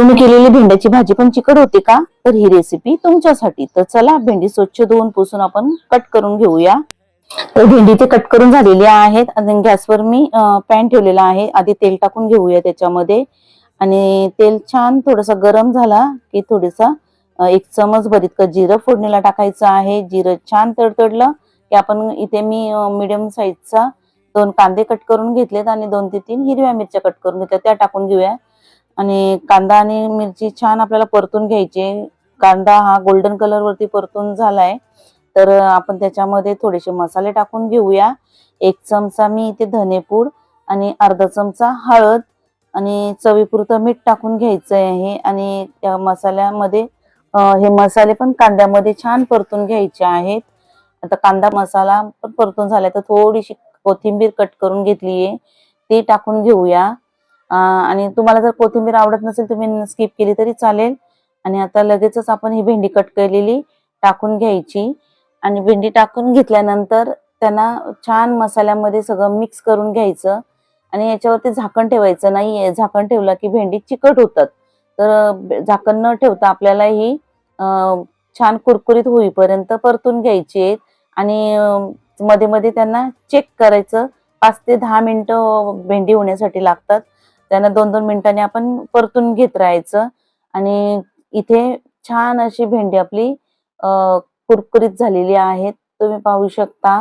तुम्ही केलेली भेंड्याची भाजी पण चिकट होती का? तर ही रेसिपी तुमच्यासाठी। तर चला भेंडी स्वच्छ धुवून पुसून आपण कट करून घेऊया। तर भेंडी ते कट करून झालेली आहेत आणि गॅसवर मी पॅन ठेवलेला आहे। आधी तेल टाकून घेऊया त्याच्यामध्ये आणि तेल छान थोडंसं गरम झाला की थोडंसं 1 चमच भर जिरं फोडणीला टाकायचं आहे। जिरं छान तडतडलं की आपण इथे मी मीडियम साईजचा 2 कांदे कट करून घेतलेत आणि 2 ते 3 हिरव्या मिरच्या कट करून घेतल्या त्या टाकून घेऊया। आणि कांदा आणि मिरची छान आपल्याला परतून घ्यायची। कांदा हा गोल्डन कलर वरती परतून झालाय तर आपण त्याच्यामध्ये थोडेसे मसाले टाकून घेऊया। 1 चमचा मी इथे धनेपूड आणि अर्धा चमचा हळद आणि चवीपुरतं मीठ टाकून घ्यायचं आहे आणि त्या मसाल्यामध्ये हे मसाले पण कांद्यामध्ये छान परतून घ्यायचे आहेत। आता कांदा मसाला पण परतून झाला तर थोडीशी कोथिंबीर कट करून घेतलीये ती टाकून घेऊया। आणि तुम्हाला जर कोथिंबीर आवडत नसेल तुम्ही स्किप केली तरी चालेल। आणि आता लगेचच आपण ही भेंडी कट केलेली टाकून घ्यायची आणि भेंडी टाकून घेतल्यानंतर त्यांना छान मसाल्यामध्ये सगळं मिक्स करून घ्यायचं आणि याच्यावरती झाकण ठेवायचं नाहीये। झाकण ठेवलं की भेंडी चिकट होतात। तर झाकण न ठेवता आपल्याला ही छान कुरकुरीत होईपर्यंत परतून घ्यायची आणि मध्ये मध्ये त्यांना चेक करायचं। 5 ते 10 मिनिटं भेंडी होण्यासाठी लागतात। त्यांना 2-2 मिनिटांनी आपण परतून घेत राहायचं आणि इथे छान अशी भेंडी आपली कुरकुरीत झालेली आहे। तुम्ही पाहू शकता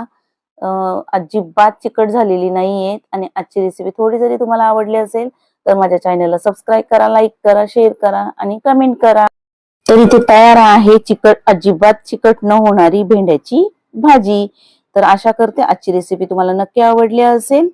अजिबात चिकट झालेली नाहीये। आणि आजची रेसिपी थोडी जरी तुम्हाला आवडली असेल तर माझ्या चॅनलला सबस्क्राइब करा, लाईक करा, शेअर करा आणि कमेंट करा। तर इथे तयार आहे अजिबात चिकट न होणारी भेंड्याची भाजी। तर आशा करते आजची रेसिपी तुम्हाला नक्की आवडली असेल।